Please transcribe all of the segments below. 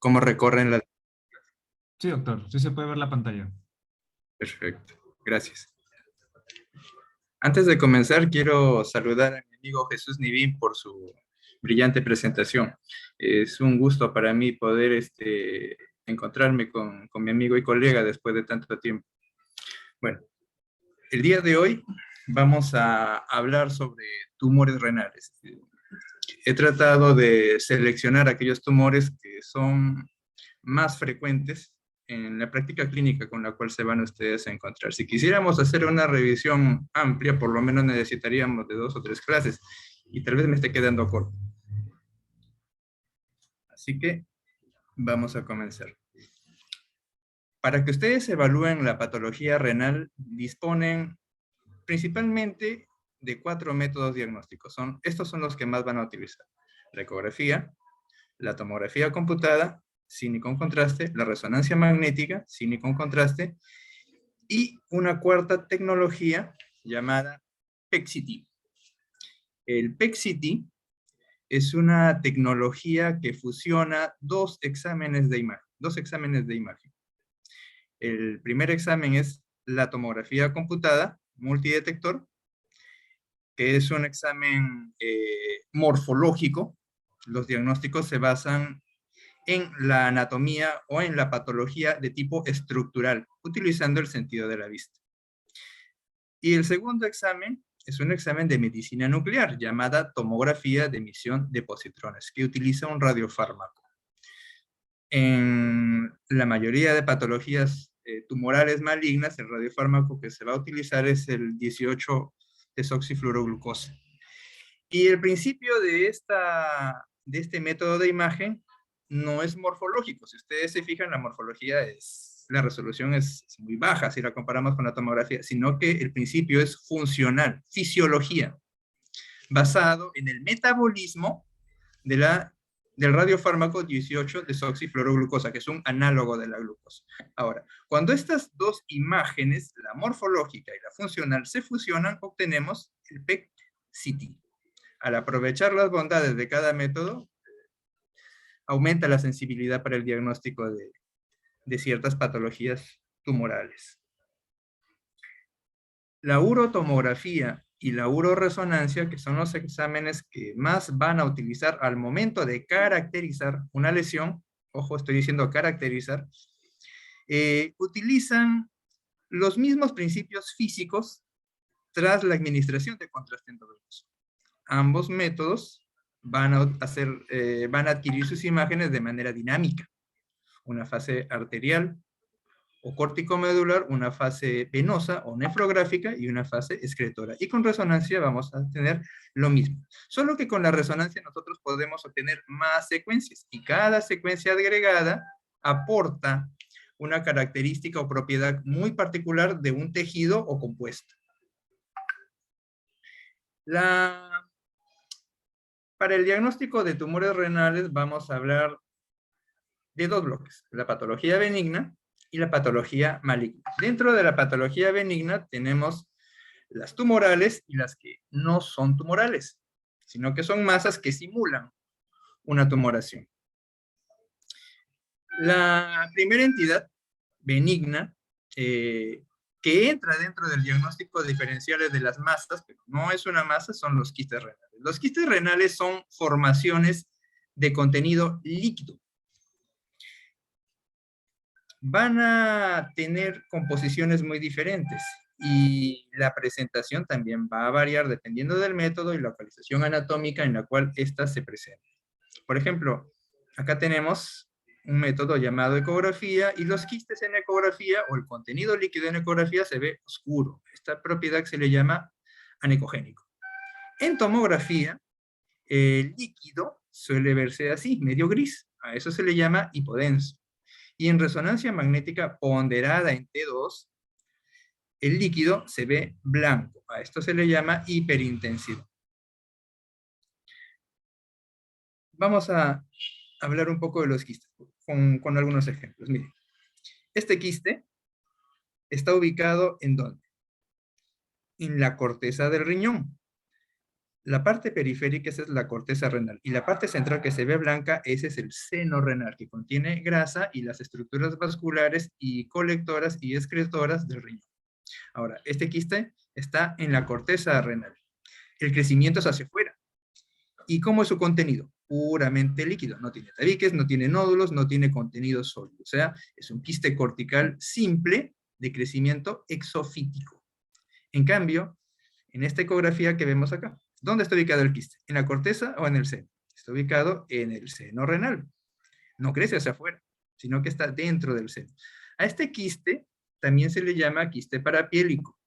cómo recorren las... Sí, doctor, sí se puede ver la pantalla. Perfecto, gracias. Antes de comenzar, quiero saludar a mi amigo Jesús Nivín por su brillante presentación. Es un gusto para mí poder encontrarme con mi amigo y colega después de tanto tiempo. Bueno, el día de hoy vamos a hablar sobre tumores renales. He tratado de seleccionar aquellos tumores que son más frecuentes en la práctica clínica con la cual se van ustedes a encontrar. Si quisiéramos hacer una revisión amplia, por lo menos necesitaríamos de 2 o 3 clases y tal vez me esté quedando corto. Así que vamos a comenzar. Para que ustedes evalúen la patología renal, disponen principalmente de 4 métodos diagnósticos. Estos son los que más van a utilizar: la ecografía, la tomografía computada, sin y con contraste, la resonancia magnética, sin y con contraste, y una cuarta tecnología llamada PET-CT. El PET-CT es una tecnología que fusiona dos exámenes de imagen. El primer examen es la tomografía computada, multidetector, que es un examen morfológico. Los diagnósticos se basan en la anatomía o en la patología de tipo estructural, utilizando el sentido de la vista. Y el segundo examen es un examen de medicina nuclear, llamada tomografía de emisión de positrones, que utiliza un radiofármaco. En la mayoría de patologías tumorales malignas, el radiofármaco que se va a utilizar es el 18-desoxifluoroglucosa. Y el principio de este método de imagen no es morfológico. Si ustedes se fijan, la resolución es muy baja si la comparamos con la tomografía, sino que el principio es funcional, fisiología, basado en el metabolismo del radiofármaco 18-desoxifluoroglucosa, que es un análogo de la glucosa. Ahora, cuando estas dos imágenes, la morfológica y la funcional, se fusionan, obtenemos el PET-CT. Al aprovechar las bondades de cada método, aumenta la sensibilidad para el diagnóstico de ciertas patologías tumorales. La urotomografía y la uroresonancia, que son los exámenes que más van a utilizar al momento de caracterizar una lesión, ojo, estoy diciendo caracterizar, utilizan los mismos principios físicos tras la administración de contraste endovenoso. Ambos métodos van a adquirir sus imágenes de manera dinámica. Una fase arterial o córtico-medular, una fase venosa o nefrográfica y una fase excretora. Y con resonancia vamos a tener lo mismo. Solo que con la resonancia nosotros podemos obtener más secuencias y cada secuencia agregada aporta una característica o propiedad muy particular de un tejido o compuesto. Para el diagnóstico de tumores renales vamos a hablar de 2 bloques: la patología benigna y la patología maligna. Dentro de la patología benigna tenemos las tumorales y las que no son tumorales, sino que son masas que simulan una tumoración. La primera entidad benigna, que entra dentro del diagnóstico diferencial de las masas, pero no es una masa, son los quistes renales. Los quistes renales son formaciones de contenido líquido. Van a tener composiciones muy diferentes y la presentación también va a variar dependiendo del método y la localización anatómica en la cual ésta se presenta. Por ejemplo, acá tenemos un método llamado ecografía y los quistes en ecografía o el contenido líquido en ecografía se ve oscuro. Esta propiedad se le llama anecogénico. En tomografía, el líquido suele verse así, medio gris. A eso se le llama hipodenso. Y en resonancia magnética ponderada en T2, el líquido se ve blanco. A esto se le llama hiperintensidad. Vamos a hablar un poco de los quistes con algunos ejemplos. Miren, este quiste está ubicado ¿en dónde? En la corteza del riñón. La parte periférica, esa es la corteza renal, y la parte central que se ve blanca, ese es el seno renal, que contiene grasa y las estructuras vasculares y colectoras y excretoras del riñón. Ahora, este quiste está en la corteza renal. El crecimiento es hacia afuera. ¿Y cómo es su contenido? Puramente líquido. No tiene tabiques, no tiene nódulos, no tiene contenido sólido. O sea, es un quiste cortical simple de crecimiento exofítico. En cambio, en esta ecografía que vemos acá, ¿dónde está ubicado el quiste? ¿En la corteza o en el seno? Está ubicado en el seno renal. No crece hacia afuera, sino que está dentro del seno. A este quiste también se le llama quiste parapiélico.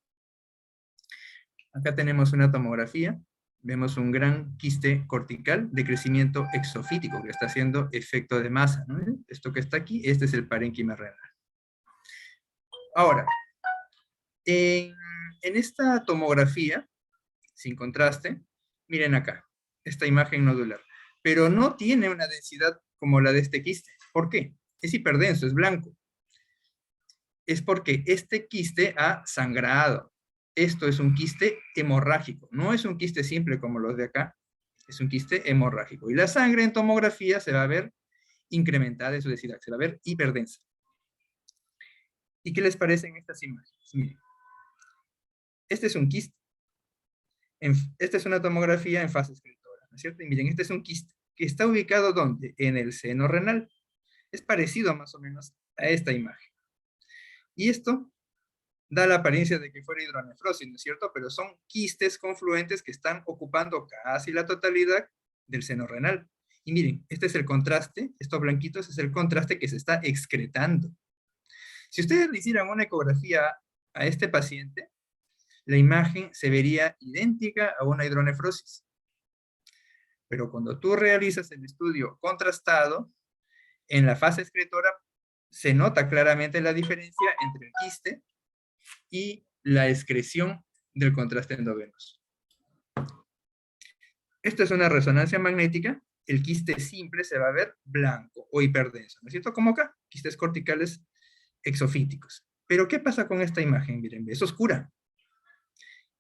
Acá tenemos una tomografía. Vemos un gran quiste cortical de crecimiento exofítico que está haciendo efecto de masa, ¿no? Esto que está aquí, este es el parénquima renal. Ahora, en esta tomografía, sin contraste, miren acá, esta imagen nodular, pero no tiene una densidad como la de este quiste. ¿Por qué? Es hiperdenso, es blanco. Es porque este quiste ha sangrado. Esto es un quiste hemorrágico, no es un quiste simple como los de acá, es un quiste hemorrágico. Y la sangre en tomografía se va a ver incrementada en su densidad, se va a ver hiperdensa. ¿Y qué les parecen estas imágenes? Miren, este es un quiste. Esta es una tomografía en fase excretora, ¿no es cierto? Y miren, este es un quiste que está ubicado ¿dónde? En el seno renal. Es parecido más o menos a esta imagen. Y esto da la apariencia de que fuera hidronefrosis, ¿no es cierto? Pero son quistes confluentes que están ocupando casi la totalidad del seno renal. Y miren, este es el contraste, estos blanquitos es el contraste que se está excretando. Si ustedes le hicieran una ecografía a este paciente, la imagen se vería idéntica a una hidronefrosis. Pero cuando tú realizas el estudio contrastado, en la fase excretora se nota claramente la diferencia entre el quiste y la excreción del contraste endovenoso. Esto es una resonancia magnética. El quiste simple se va a ver blanco o hiperdenso, ¿no es cierto? Como acá, quistes corticales exofíticos. Pero ¿qué pasa con esta imagen? Miren, es oscura.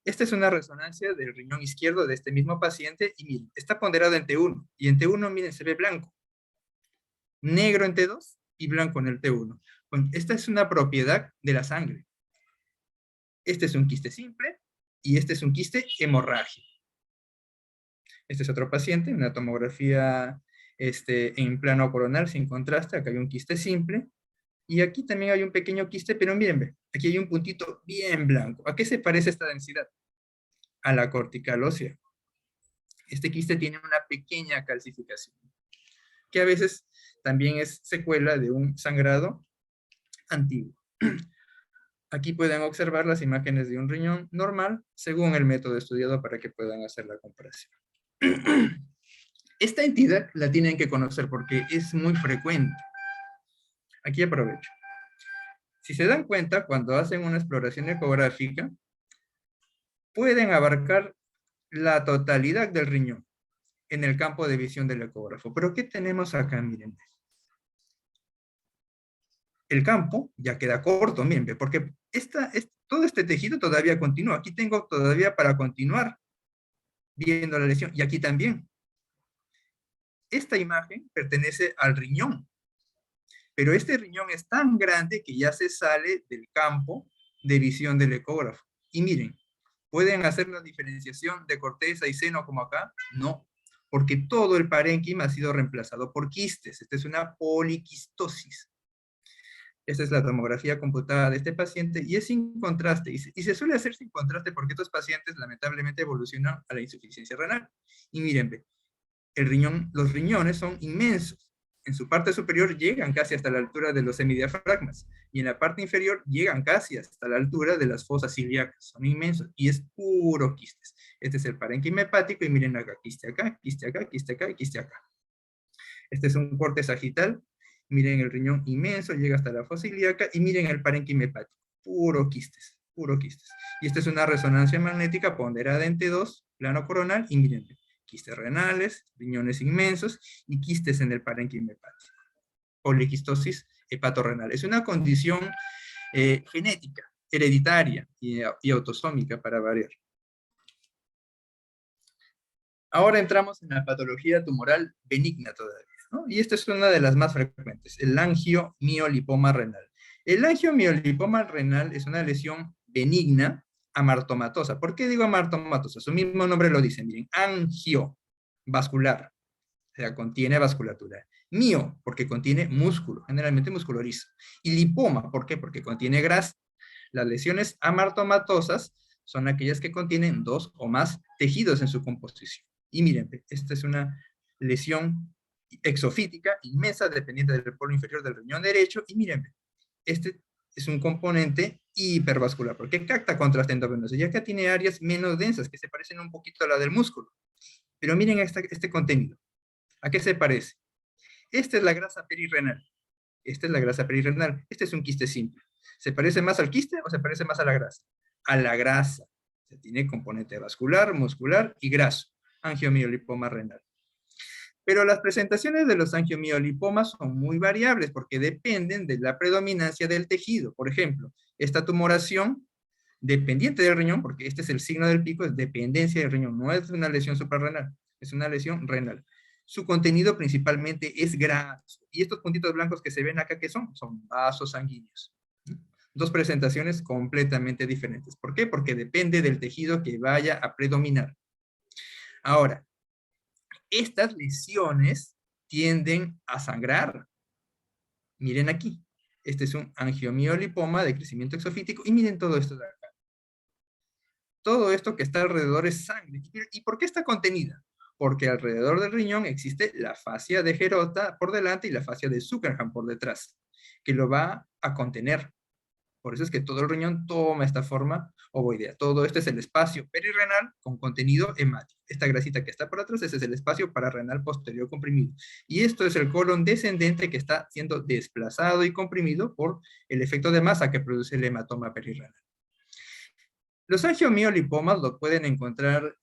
Esta es una resonancia del riñón izquierdo de este mismo paciente y miren, está ponderado en T1. Y en T1, miren, se ve blanco. Negro en T2 y blanco en el T1. Bueno, esta es una propiedad de la sangre. Este es un quiste simple y este es un quiste hemorrágico. Este es otro paciente, una tomografía en plano coronal sin contraste. Acá hay un quiste simple. Y aquí también hay un pequeño quiste, pero miren, aquí hay un puntito bien blanco. ¿A qué se parece esta densidad? A la cortical ósea. Este quiste tiene una pequeña calcificación, que a veces también es secuela de un sangrado antiguo. Aquí pueden observar las imágenes de un riñón normal según el método estudiado para que puedan hacer la comparación. Esta entidad la tienen que conocer porque es muy frecuente. Aquí aprovecho. Si se dan cuenta, cuando hacen una exploración ecográfica, pueden abarcar la totalidad del riñón en el campo de visión del ecógrafo. Pero ¿qué tenemos acá? Miren. El campo ya queda corto, miren, porque todo este tejido todavía continúa. Aquí tengo todavía para continuar viendo la lesión. Y aquí también. Esta imagen pertenece al riñón. Pero este riñón es tan grande que ya se sale del campo de visión del ecógrafo. Y miren, ¿pueden hacer la diferenciación de corteza y seno como acá? No, porque todo el parénquima ha sido reemplazado por quistes. Esta es una poliquistosis. Esta es la tomografía computada de este paciente y es sin contraste. Y se suele hacer sin contraste porque estos pacientes lamentablemente evolucionan a la insuficiencia renal. Y miren, los riñones son inmensos. En su parte superior llegan casi hasta la altura de los semidiafragmas y en la parte inferior llegan casi hasta la altura de las fosas ilíacas. Son inmensos y es puro quistes. Este es el parénquima hepático y miren acá, quiste acá, quiste acá, quiste acá y quiste acá. Este es un corte sagital. Miren el riñón inmenso, llega hasta la fosa ilíaca y miren el parénquima hepático. Puro quistes, puro quistes. Y esta es una resonancia magnética ponderada en T2, plano coronal, y miren, quistes renales, riñones inmensos y quistes en el parénquima hepático. Poliquistosis hepatorrenal. Es una condición genética, hereditaria y autosómica para variar. Ahora entramos en la patología tumoral benigna todavía, ¿no? Y esta es una de las más frecuentes, el angiomiolipoma renal. El angiomiolipoma renal es una lesión benigna amartomatosa. ¿Por qué digo amartomatosa? Su mismo nombre lo dice, miren, angio, vascular, o sea, contiene vasculatura. Mio, porque contiene músculo, generalmente músculo liso. Y lipoma, ¿por qué? Porque contiene grasa. Las lesiones amartomatosas son aquellas que contienen 2 o más tejidos en su composición. Y miren, esta es una lesión exofítica inmensa dependiente del polo inferior del riñón derecho. Y miren, este es un componente hipervascular porque capta contraste endovenoso. Y acá tiene áreas menos densas que se parecen un poquito a la del músculo. Pero miren este contenido. ¿A qué se parece? Esta es la grasa perirrenal. Esta es la grasa perirrenal. Este es un quiste simple. ¿Se parece más al quiste o se parece más a la grasa? A la grasa. Se tiene componente vascular, muscular y graso. Angiomiolipoma renal. Pero las presentaciones de los angiomiolipomas son muy variables porque dependen de la predominancia del tejido. Por ejemplo, esta tumoración dependiente del riñón, porque este es el signo del pico, es dependencia del riñón, no es una lesión suprarrenal, es una lesión renal. Su contenido principalmente es graso. Y estos puntitos blancos que se ven acá, ¿qué son? Son vasos sanguíneos. Dos presentaciones completamente diferentes. ¿Por qué? Porque depende del tejido que vaya a predominar. Ahora, estas lesiones tienden a sangrar. Miren aquí. Este es un angiomiolipoma de crecimiento exofítico. Y miren todo esto de acá. Todo esto que está alrededor es sangre. ¿Y por qué está contenida? Porque alrededor del riñón existe la fascia de Gerota por delante y la fascia de Zuckerham por detrás, que lo va a contener. Por eso es que todo el riñón toma esta forma ovoidea. Todo esto es el espacio perirrenal con contenido hemático. Esta grasita que está por atrás, ese es el espacio pararrenal posterior comprimido. Y esto es el colon descendente que está siendo desplazado y comprimido por el efecto de masa que produce el hematoma perirrenal. Los angiomiolipomas lo pueden encontrar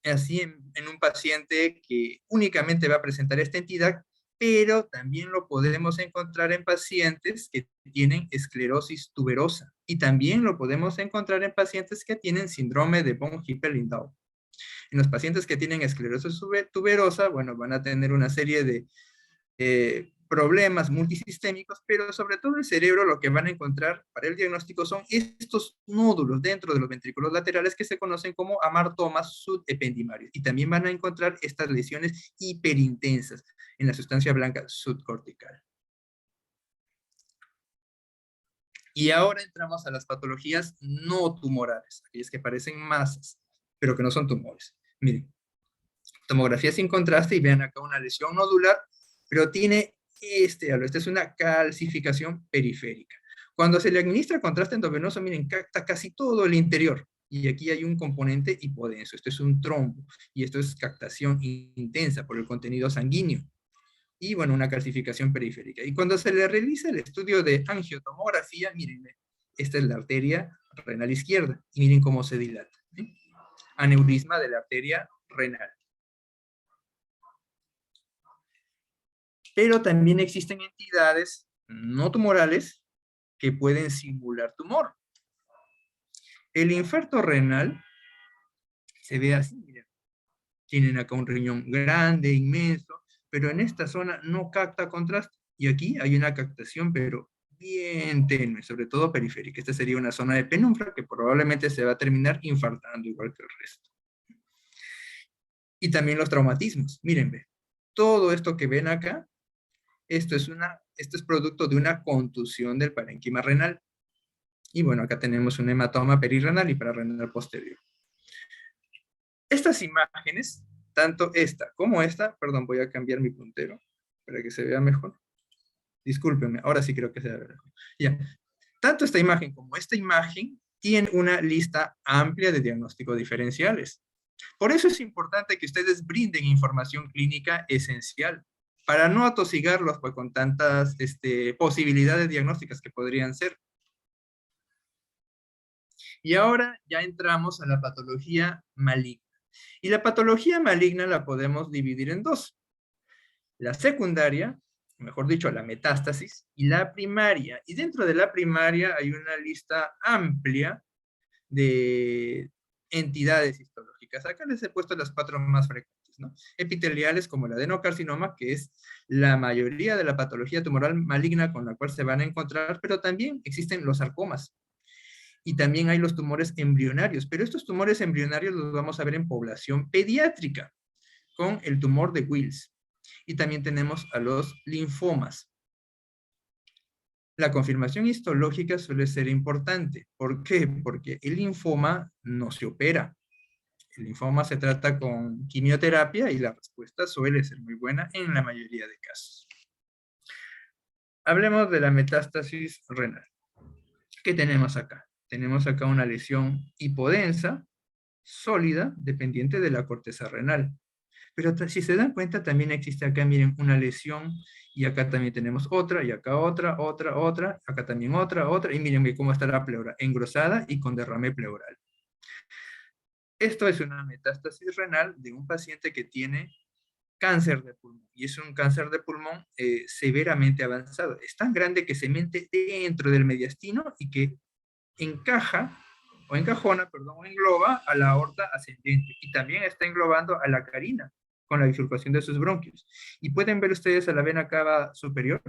así en un paciente que únicamente va a presentar esta entidad, pero también lo podemos encontrar en pacientes que tienen esclerosis tuberosa y también lo podemos encontrar en pacientes que tienen síndrome de von Hippel-Lindau. En los pacientes que tienen esclerosis tuberosa, bueno, van a tener una serie de problemas multisistémicos, pero sobre todo el cerebro lo que van a encontrar para el diagnóstico son estos nódulos dentro de los ventrículos laterales que se conocen como amartomas subependimarios. Y también van a encontrar estas lesiones hiperintensas en la sustancia blanca subcortical. Y ahora entramos a las patologías no tumorales, aquellas que parecen masas, pero que no son tumores. Miren, tomografía sin contraste y vean acá una lesión nodular, pero tiene esta es una calcificación periférica. Cuando se le administra contraste endovenoso, miren, capta casi todo el interior. Y aquí hay un componente hipodenso. Esto es un trombo. Y esto es captación intensa por el contenido sanguíneo. Y bueno, una calcificación periférica. Y cuando se le realiza el estudio de angiotomografía, miren, esta es la arteria renal izquierda. Y miren cómo se dilata. ¿Sí? Aneurisma de la arteria renal. Pero también existen entidades no tumorales que pueden simular tumor. El infarto renal se ve así, miren. Tienen acá un riñón grande, inmenso, pero en esta zona no capta contraste. Y aquí hay una captación, pero bien tenue, sobre todo periférica. Esta sería una zona de penumbra que probablemente se va a terminar infartando igual que el resto. Y también los traumatismos. Miren, ve. Todo esto que ven acá, esto es producto de una contusión del parénquima renal. Y bueno, acá tenemos un hematoma perirrenal y pararrenal posterior. Estas imágenes, tanto esta como esta, perdón, voy a cambiar mi puntero para que se vea mejor. Discúlpenme, ahora sí creo que se ve mejor. Ya. Tanto esta imagen como esta imagen tienen una lista amplia de diagnósticos diferenciales. Por eso es importante que ustedes brinden información clínica esencial para no atosigarlos pues, con tantas posibilidades diagnósticas que podrían ser. Y ahora ya entramos a la patología maligna. Y la patología maligna la podemos dividir en dos. La secundaria, mejor dicho, la metástasis, y la primaria. Y dentro de la primaria hay una lista amplia de entidades histológicas. Acá les he puesto las 4 más frecuentes, ¿no? Epiteliales como el adenocarcinoma, que es la mayoría de la patología tumoral maligna con la cual se van a encontrar, pero también existen los sarcomas. Y también hay los tumores embrionarios, pero estos tumores embrionarios los vamos a ver en población pediátrica, con el tumor de Wills. Y también tenemos a los linfomas. La confirmación histológica suele ser importante. ¿Por qué? Porque el linfoma no se opera. El linfoma se trata con quimioterapia y la respuesta suele ser muy buena en la mayoría de casos. Hablemos de la metástasis renal. ¿Qué tenemos acá? Tenemos acá una lesión hipodensa, sólida, dependiente de la corteza renal. Pero si se dan cuenta, también existe acá, miren, una lesión, y acá también tenemos otra, y acá otra, acá también otra, y miren cómo está la pleura, engrosada y con derrame pleural. Esto es una metástasis renal de un paciente que tiene cáncer de pulmón, y es un cáncer de pulmón severamente avanzado. Es tan grande que se mete dentro del mediastino y que encajona, o engloba a la aorta ascendente, y también está englobando a la carina con la bifurcación de sus bronquios. Y pueden ver ustedes a la vena cava superior.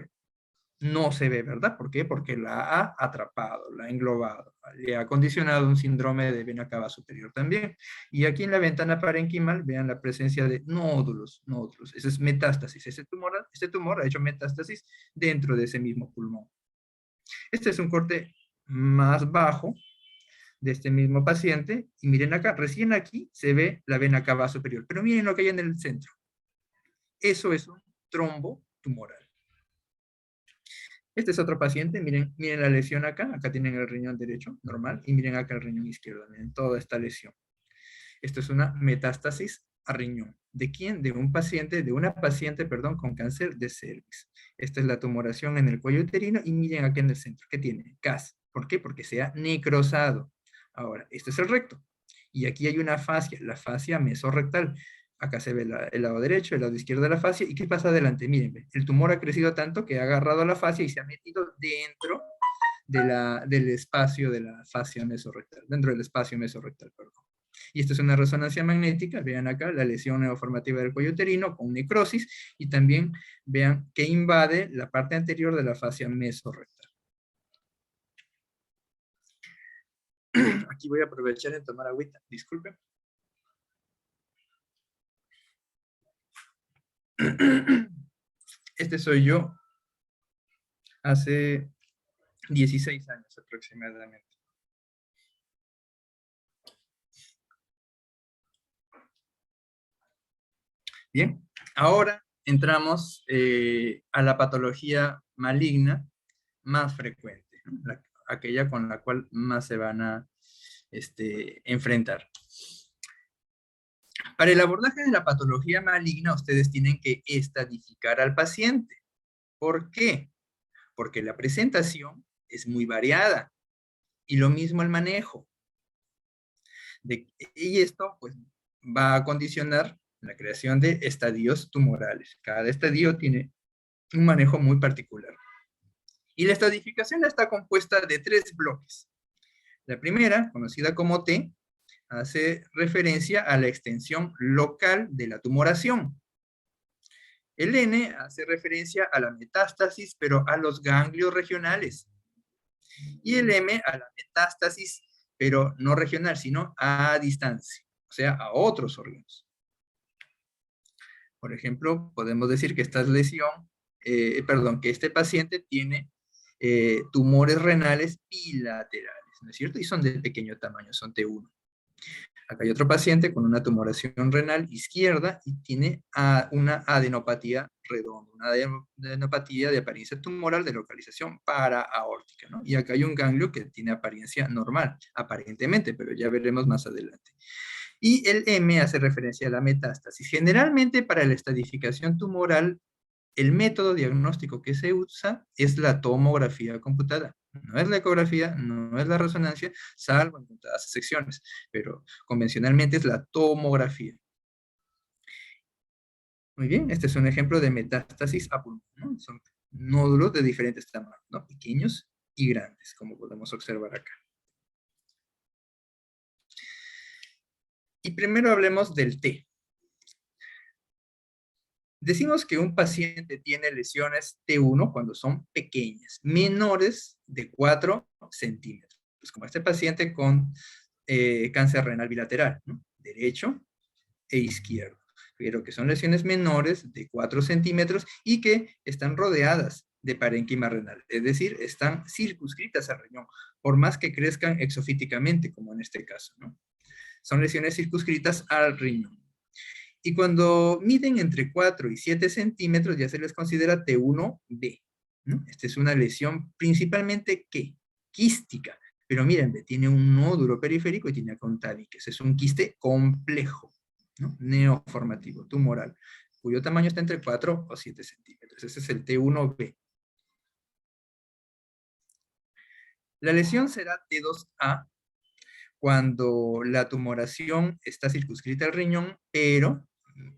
No se ve, ¿verdad? ¿Por qué? Porque la ha atrapado, la ha englobado, le ha condicionado un síndrome de vena cava superior también. Y aquí en la ventana parenquimal, vean la presencia de nódulos. Esa es metástasis. Este tumor ha hecho metástasis dentro de ese mismo pulmón. Este es un corte más bajo de este mismo paciente, y miren acá, recién aquí se ve la vena cava superior, pero miren lo que hay en el centro. Eso es un trombo tumoral. Este es otro paciente, miren la lesión acá tienen el riñón derecho, normal, y miren acá el riñón izquierdo, miren toda esta lesión. Esto es una metástasis a riñón. ¿De quién? De una paciente, con cáncer de cervix. Esta es la tumoración en el cuello uterino, y miren acá en el centro, ¿qué tiene? CAS. ¿Por qué? Porque se ha necrosado. Ahora, este es el recto. Y aquí hay una fascia, la fascia mesorrectal. Acá se ve el lado derecho, el lado izquierdo de la fascia. ¿Y qué pasa adelante? Miren, el tumor ha crecido tanto que ha agarrado la fascia y se ha metido dentro del espacio de la fascia mesorrectal, dentro del espacio mesorrectal, perdón. Y esto es una resonancia magnética, vean acá la lesión neoformativa del cuello uterino con necrosis, y también vean que invade la parte anterior de la fascia mesorrectal. Aquí voy a aprovechar en tomar agüita, disculpen. Este soy yo hace 16 años aproximadamente. Bien, ahora entramos a la patología maligna más frecuente, ¿no? Aquella con la cual más se van a enfrentar. Para el abordaje de la patología maligna, ustedes tienen que estadificar al paciente. ¿Por qué? Porque la presentación es muy variada, y lo mismo el manejo. Y esto pues va a condicionar la creación de estadios tumorales. Cada estadio tiene un manejo muy particular. Y la estadificación está compuesta de 3 bloques. La primera, conocida como T, hace referencia a la extensión local de la tumoración. El N hace referencia a la metástasis, pero a los ganglios regionales. Y el M a la metástasis, pero no regional, sino a distancia, o sea, a otros órganos. Por ejemplo, podemos decir que que este paciente tiene tumores renales bilaterales, ¿no es cierto? Y son de pequeño tamaño, son T1. Acá hay otro paciente con una tumoración renal izquierda y tiene una adenopatía redonda, una adenopatía de apariencia tumoral de localización paraaórtica, ¿no? Y acá hay un ganglio que tiene apariencia normal, aparentemente, pero ya veremos más adelante. Y el M hace referencia a la metástasis. Generalmente para la estadificación tumoral, el método diagnóstico que se usa es la tomografía computada. No es la ecografía, no es la resonancia, salvo en contadas secciones, pero convencionalmente es la tomografía. Muy bien, este es un ejemplo de metástasis a pulmón, ¿no? Son nódulos de diferentes tamaños, ¿no? Pequeños y grandes, como podemos observar acá. Y primero hablemos del T. Decimos que un paciente tiene lesiones T1 cuando son pequeñas, menores de 4 centímetros. Pues como este paciente con cáncer renal bilateral, ¿no? Derecho e izquierdo. Pero que son lesiones menores de 4 centímetros y que están rodeadas de parénquima renal. Es decir, están circunscritas al riñón, por más que crezcan exofíticamente, como en este caso, ¿no? Son lesiones circunscritas al riñón. Y cuando miden entre 4 y 7 centímetros, ya se les considera T1B, ¿no? Esta es una lesión principalmente, ¿qué? Quística. Pero miren, tiene un nódulo periférico y tiene acá un tabique. Es un quiste complejo, ¿no? Neoformativo, tumoral, cuyo tamaño está entre 4 o 7 centímetros. Ese es el T1B. La lesión será T2A cuando la tumoración está circunscrita al riñón, pero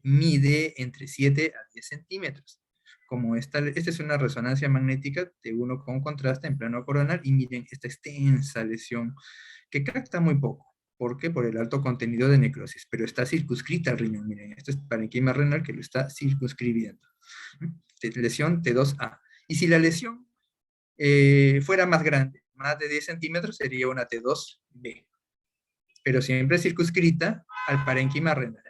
mide entre 7 a 10 centímetros. Como esta es una resonancia magnética T1 con contraste en plano coronal, y miren esta extensa lesión que capta muy poco. ¿Por qué? Por el alto contenido de necrosis, pero está circunscrita al riñón. Miren, esto es parénquima renal que lo está circunscribiendo. Lesión T2A. Y si la lesión fuera más grande, más de 10 centímetros, sería una T2B. Pero siempre circunscrita al parénquima renal.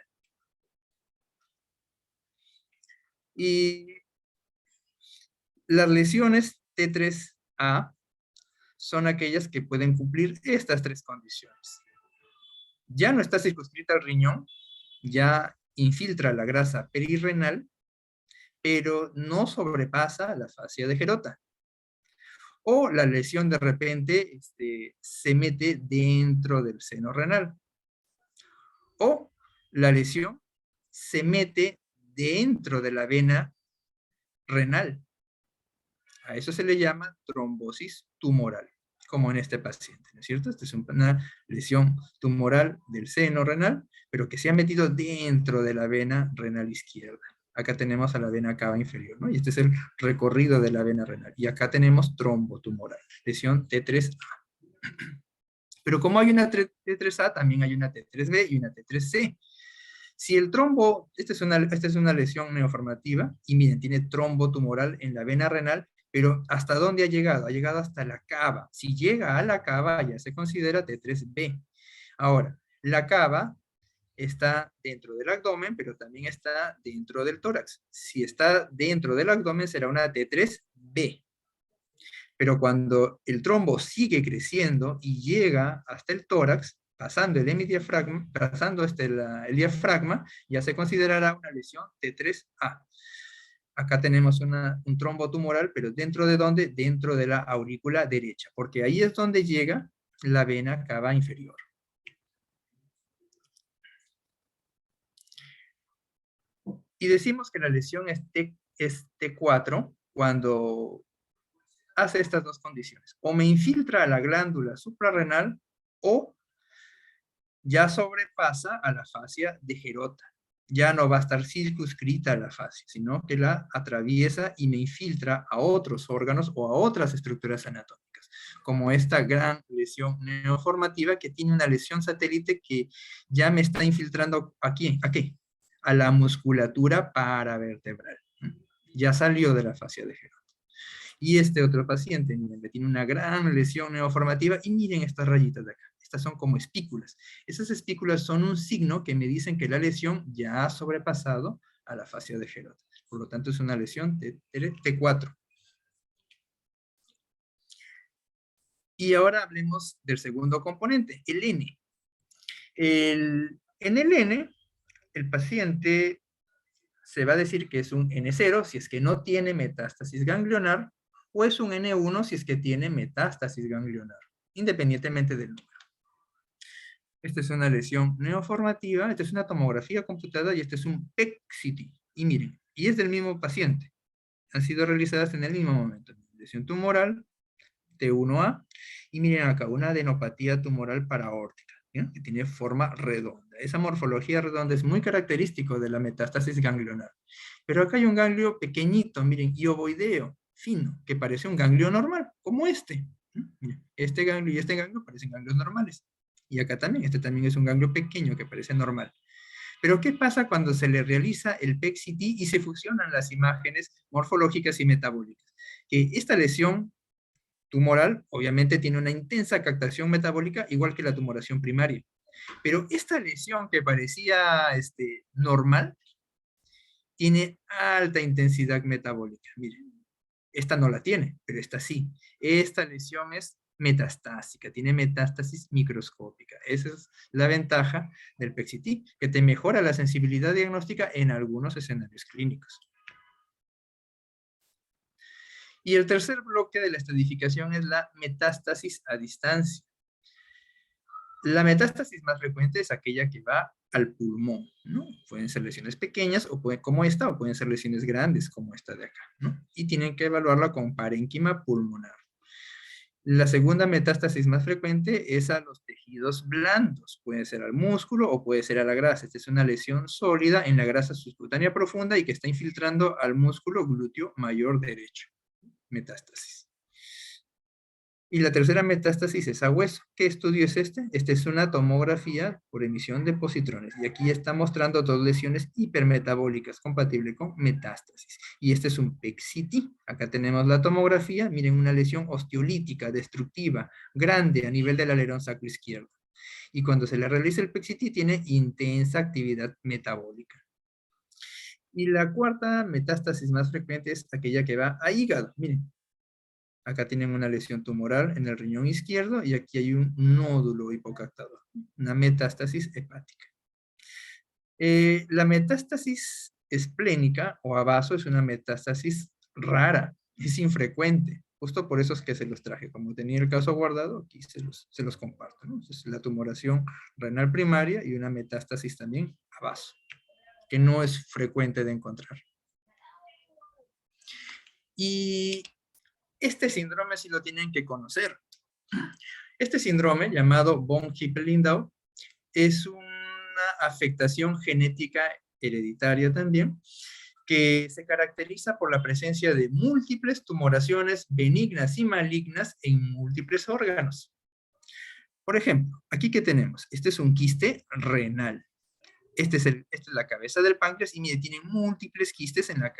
Y las lesiones T3A son aquellas que pueden cumplir estas tres condiciones. Ya no está circunscrita al riñón, ya infiltra la grasa perirrenal, pero no sobrepasa la fascia de Gerota. O la lesión de repente se mete dentro del seno renal. O la lesión se mete dentro de la vena renal. A eso se le llama trombosis tumoral, como en este paciente, ¿no es cierto? Esta es una lesión tumoral del seno renal, pero que se ha metido dentro de la vena renal izquierda. Acá tenemos a la vena cava inferior, ¿no? Y este es el recorrido de la vena renal. Y acá tenemos trombotumoral, lesión T3A. Pero como hay una T3A, también hay una T3B y una T3C. Si el trombo, esta es una lesión neoformativa, y miren, tiene trombo tumoral en la vena renal, pero ¿hasta dónde ha llegado? Ha llegado hasta la cava. Si llega a la cava, ya se considera T3B. Ahora, la cava está dentro del abdomen, pero también está dentro del tórax. Si está dentro del abdomen, será una T3B. Pero cuando el trombo sigue creciendo y llega hasta el tórax, pasando el hemidiafragma, pasando el diafragma, ya se considerará una lesión T3A. Acá tenemos un trombo tumoral, pero ¿dentro de dónde? Dentro de la aurícula derecha, porque ahí es donde llega la vena cava inferior. Y decimos que la lesión es T4 cuando hace estas dos condiciones. O me infiltra a la glándula suprarrenal o ya sobrepasa a la fascia de Gerota. Ya no va a estar circunscrita a la fascia, sino que la atraviesa y me infiltra a otros órganos o a otras estructuras anatómicas, como esta gran lesión neoformativa que tiene una lesión satélite que ya me está infiltrando aquí, ¿a qué? A la musculatura paravertebral. Ya salió de la fascia de Gerota. Y este otro paciente, miren, que tiene una gran lesión neoformativa, y miren estas rayitas de acá. Estas son como espículas. Esas espículas son un signo que me dicen que la lesión ya ha sobrepasado a la fascia de Gerota. Por lo tanto, es una lesión T4. Y ahora hablemos del segundo componente, el N. En el N, el paciente se va a decir que es un N0 si es que no tiene metástasis ganglionar, o es un N1 si es que tiene metástasis ganglionar, independientemente del número. Esta es una lesión neoformativa, esta es una tomografía computada y este es un PET-CT. Y miren, y es del mismo paciente. Han sido realizadas en el mismo momento. Lesión tumoral, T1A, y miren acá, una adenopatía tumoral paraórtica, ¿ya? Que tiene forma redonda. Esa morfología redonda es muy característico de la metástasis ganglionar. Pero acá hay un ganglio pequeñito, miren, y ovoideo, fino, que parece un ganglio normal, como este. Miren, este ganglio y este ganglio parecen ganglios normales. Y acá también, este también es un ganglio pequeño que parece normal. Pero ¿qué pasa cuando se le realiza el PET-CT y se fusionan las imágenes morfológicas y metabólicas? Que esta lesión tumoral obviamente tiene una intensa captación metabólica igual que la tumoración primaria. Pero esta lesión que parecía normal tiene alta intensidad metabólica. Miren, esta no la tiene, pero esta sí. Esta lesión es metastásica, tiene metástasis microscópica. Esa es la ventaja del PET-CT, que te mejora la sensibilidad diagnóstica en algunos escenarios clínicos. Y el tercer bloque de la estratificación es la metástasis a distancia. La metástasis más frecuente es aquella que va al pulmón, ¿no? Pueden ser lesiones pequeñas como esta, o pueden ser lesiones grandes como esta de acá, ¿no? Y tienen que evaluarla con parénquima pulmonar. La segunda metástasis más frecuente es a los tejidos blandos. Puede ser al músculo o puede ser a la grasa. Esta es una lesión sólida en la grasa subcutánea profunda y que está infiltrando al músculo glúteo mayor derecho. Metástasis. Y la tercera metástasis es a hueso. ¿Qué estudio es este? Este es una tomografía por emisión de positrones. Y aquí está mostrando dos lesiones hipermetabólicas compatible con metástasis. Y este es un PET-CT. Acá tenemos la tomografía. Miren, una lesión osteolítica, destructiva, grande a nivel del alerón sacro izquierdo. Y cuando se le realiza el PET-CT tiene intensa actividad metabólica. Y la cuarta metástasis más frecuente es aquella que va a hígado. Miren. Acá tienen una lesión tumoral en el riñón izquierdo y aquí hay un nódulo hipocaptador, una metástasis hepática. La metástasis esplénica o a vaso es una metástasis rara, es infrecuente. Justo por eso es que se los traje. Como tenía el caso guardado, aquí se los comparto, ¿no? Es la tumoración renal primaria y una metástasis también a vaso, que no es frecuente de encontrar. Y este síndrome sí lo tienen que conocer. Este síndrome, llamado von Hippel-Lindau, es una afectación genética hereditaria también, que se caracteriza por la presencia de múltiples tumoraciones benignas y malignas en múltiples órganos. Por ejemplo, aquí que tenemos, este es un quiste renal. Esta es la cabeza del páncreas y mire, tiene múltiples quistes en la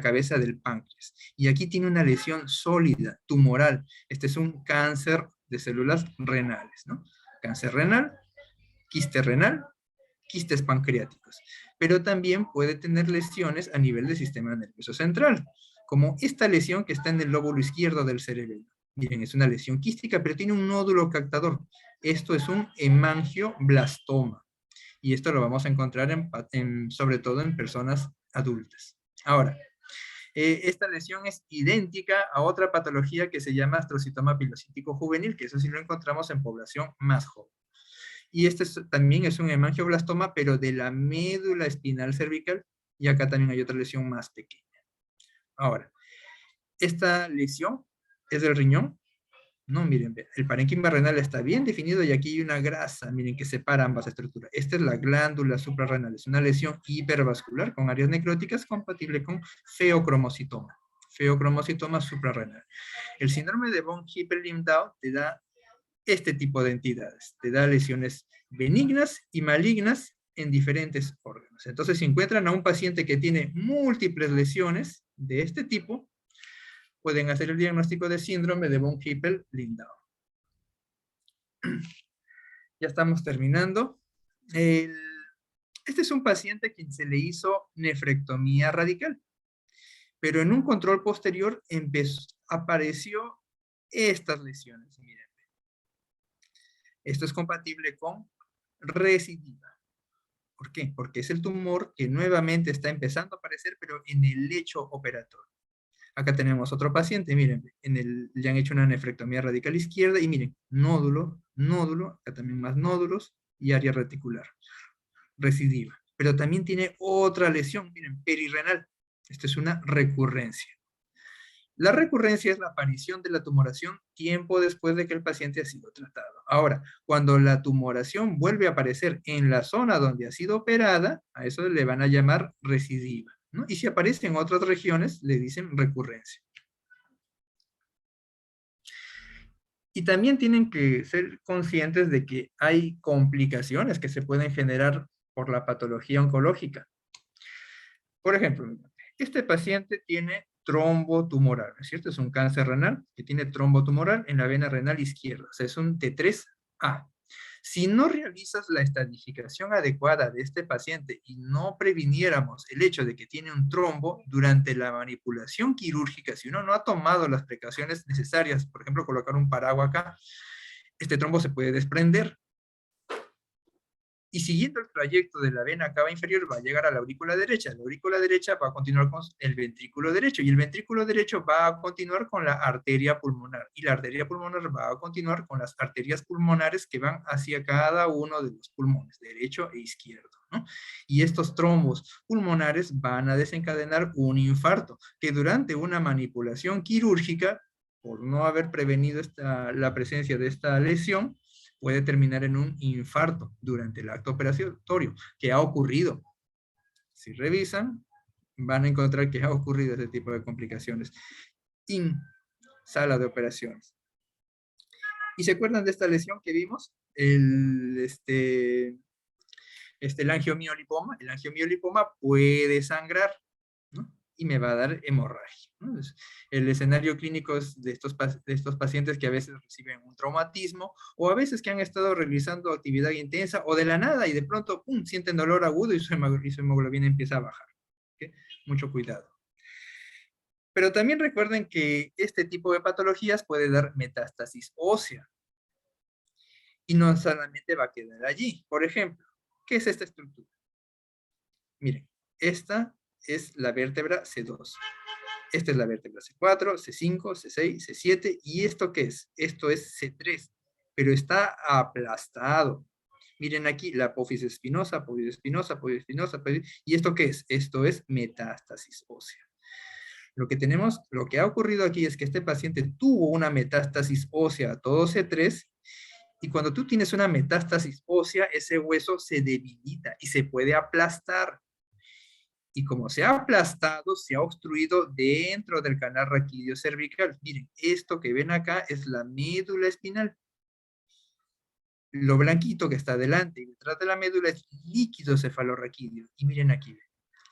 cabeza del páncreas. Y aquí tiene una lesión sólida, tumoral. Este es un cáncer de células renales, ¿no? Cáncer renal, quistes pancreáticos. Pero también puede tener lesiones a nivel del sistema nervioso central, como esta lesión que está en el lóbulo izquierdo del cerebelo. Miren, es una lesión quística, pero tiene un nódulo captador. Esto es un hemangioblastoma. Y esto lo vamos a encontrar sobre todo en personas adultas. Ahora, esta lesión es idéntica a otra patología que se llama astrocitoma pilocítico juvenil, que eso sí lo encontramos en población más joven. Y este también es un hemangioblastoma, pero de la médula espinal cervical, y acá también hay otra lesión más pequeña. Ahora, esta lesión es del riñón. No, miren, el parénquima renal está bien definido y aquí hay una grasa, miren, que separa ambas estructuras. Esta es la glándula suprarrenal, es una lesión hipervascular con áreas necróticas compatible con feocromocitoma suprarrenal. El síndrome de von Hippel-Lindau te da este tipo de entidades, te da lesiones benignas y malignas en diferentes órganos. Entonces, si encuentran a un paciente que tiene múltiples lesiones de este tipo, pueden hacer el diagnóstico de síndrome de von Hippel-Lindau. Ya estamos terminando. Este es un paciente a quien se le hizo nefrectomía radical, pero en un control posterior apareció estas lesiones. Miren. Esto es compatible con recidiva. ¿Por qué? Porque es el tumor que nuevamente está empezando a aparecer, pero en el lecho operatorio. Acá tenemos otro paciente, miren, le han hecho una nefrectomía radical izquierda y miren, nódulo, acá también más nódulos y área reticular, recidiva. Pero también tiene otra lesión, miren, perirrenal. Esta es una recurrencia. La recurrencia es la aparición de la tumoración tiempo después de que el paciente ha sido tratado. Ahora, cuando la tumoración vuelve a aparecer en la zona donde ha sido operada, a eso le van a llamar recidiva, ¿no? Y si aparece en otras regiones, le dicen recurrencia. Y también tienen que ser conscientes de que hay complicaciones que se pueden generar por la patología oncológica. Por ejemplo, este paciente tiene trombotumoral, ¿no es cierto? Es un cáncer renal que tiene trombotumoral en la vena renal izquierda, o sea, es un T3A. Si no realizas la estadificación adecuada de este paciente y no previniéramos el hecho de que tiene un trombo durante la manipulación quirúrgica, si uno no ha tomado las precauciones necesarias, por ejemplo, colocar un paraguas acá, este trombo se puede desprender. Y siguiendo el trayecto de la vena cava inferior va a llegar a la aurícula derecha. La aurícula derecha va a continuar con el ventrículo derecho y el ventrículo derecho va a continuar con la arteria pulmonar y la arteria pulmonar va a continuar con las arterias pulmonares que van hacia cada uno de los pulmones, derecho e izquierdo, ¿no? Y estos trombos pulmonares van a desencadenar un infarto que durante una manipulación quirúrgica, por no haber prevenido la presencia de esta lesión, puede terminar en un infarto durante el acto operatorio, que ha ocurrido. Si revisan, van a encontrar que ha ocurrido ese tipo de complicaciones en sala de operaciones. ¿Y se acuerdan de esta lesión que vimos? El angiomiolipoma. El angiomiolipoma puede sangrar, ¿no? Y me va a dar hemorragia, ¿no? Entonces, el escenario clínico es de estos pacientes que a veces reciben un traumatismo o a veces que han estado realizando actividad intensa o de la nada y de pronto, ¡pum!, sienten dolor agudo y su hemoglobina empieza a bajar. ¿Okay? Mucho cuidado. Pero también recuerden que este tipo de patologías puede dar metástasis ósea y no solamente va a quedar allí. Por ejemplo, ¿qué es esta estructura? Miren, esta es la vértebra C2. Esta es la vértebra C4, C5, C6, C7. ¿Y esto qué es? Esto es C3, pero está aplastado. Miren aquí, la apófisis espinosa, apófisis espinosa, apófisis espinosa. ¿Y esto qué es? Esto es metástasis ósea. Lo que ha ocurrido aquí es que este paciente tuvo una metástasis ósea a todo C3, y cuando tú tienes una metástasis ósea, ese hueso se debilita y se puede aplastar. Y como se ha aplastado, se ha obstruido dentro del canal raquídeo cervical. Miren, esto que ven acá es la médula espinal. Lo blanquito que está delante y detrás de la médula es líquido cefalorraquídeo. Y miren aquí,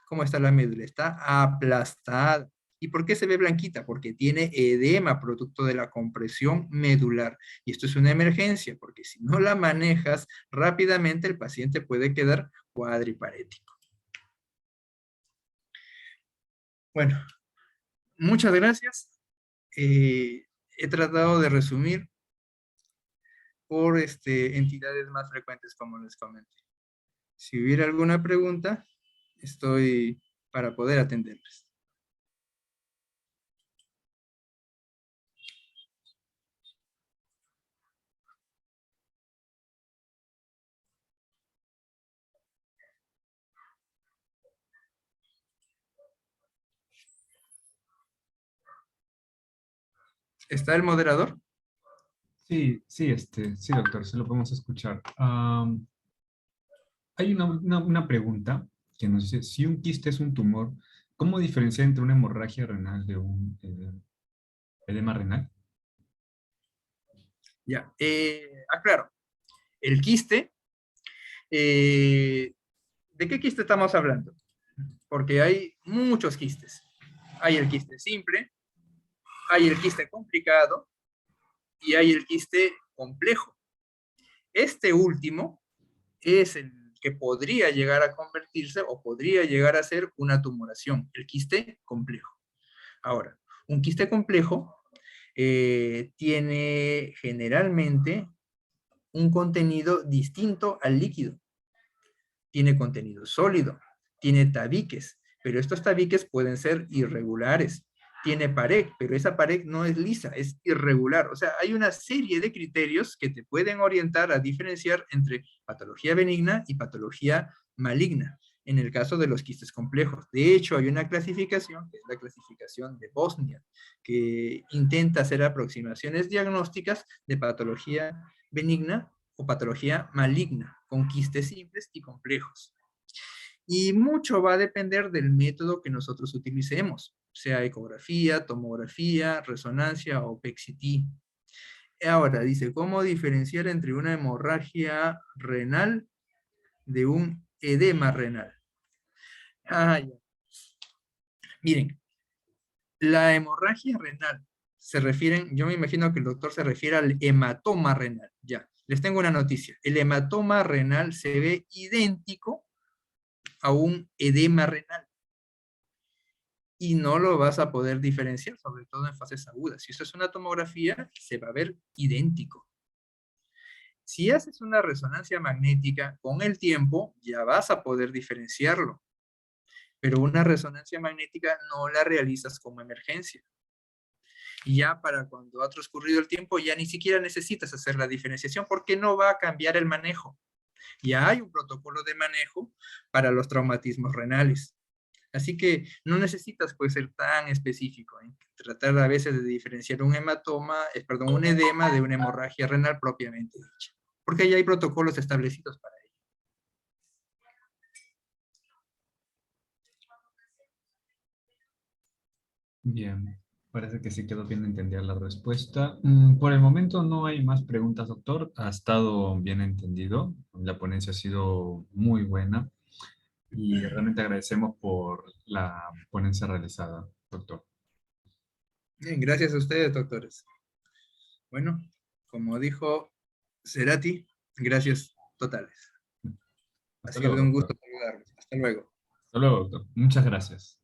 ¿cómo está la médula? Está aplastada. ¿Y por qué se ve blanquita? Porque tiene edema producto de la compresión medular. Y esto es una emergencia, porque si no la manejas rápidamente, el paciente puede quedar cuadriparético. Bueno, muchas gracias. He tratado de resumir por entidades más frecuentes, como les comenté. Si hubiera alguna pregunta, estoy para poder atenderles. ¿Está el moderador? Sí, sí, sí, doctor, se lo podemos escuchar. Hay una pregunta que nos dice, si un quiste es un tumor, ¿cómo diferenciar entre una hemorragia renal de un edema renal? Ya. Aclaro. El quiste, ¿de qué quiste estamos hablando? Porque hay muchos quistes. Hay el quiste simple, hay el quiste complicado y hay el quiste complejo. Este último es el que podría llegar a convertirse o podría llegar a ser una tumoración, el quiste complejo. Ahora, un quiste complejo tiene generalmente un contenido distinto al líquido. Tiene contenido sólido, tiene tabiques, pero estos tabiques pueden ser irregulares. Tiene pared, pero esa pared no es lisa, es irregular. O sea, hay una serie de criterios que te pueden orientar a diferenciar entre patología benigna y patología maligna, en el caso de los quistes complejos. De hecho, hay una clasificación, que es la clasificación de Bosnia, que intenta hacer aproximaciones diagnósticas de patología benigna o patología maligna, con quistes simples y complejos. Y mucho va a depender del método que nosotros utilicemos, sea ecografía, tomografía, resonancia o PET-CT. Ahora, dice, ¿cómo diferenciar entre una hemorragia renal de un edema renal? Ah, ya. Miren, la hemorragia renal se refieren, yo me imagino que el doctor se refiere al hematoma renal. Ya, les tengo una noticia. El hematoma renal se ve idéntico a un edema renal y no lo vas a poder diferenciar, sobre todo en fases agudas. Si eso es una tomografía, se va a ver idéntico. Si haces una resonancia magnética, con el tiempo ya vas a poder diferenciarlo, pero una resonancia magnética no la realizas como emergencia. Y ya para cuando ha transcurrido el tiempo, ya ni siquiera necesitas hacer la diferenciación porque no va a cambiar el manejo. Ya hay un protocolo de manejo para los traumatismos renales. Así que no necesitas pues ser tan específico, ¿eh? Tratar a veces de diferenciar un hematoma, perdón, un edema de una hemorragia renal propiamente dicha. Porque ya hay protocolos establecidos para ello. Bien, parece que sí quedó bien entendida la respuesta. Por el momento no hay más preguntas, doctor. Ha estado bien entendido. La ponencia ha sido muy buena y realmente agradecemos por la ponencia realizada, doctor. Bien, gracias a ustedes, doctores. Bueno, como dijo Cerati, gracias totales. Ha Hasta luego, sido un doctor. gusto saludarlos. Hasta luego. Hasta luego, doctor. Muchas gracias.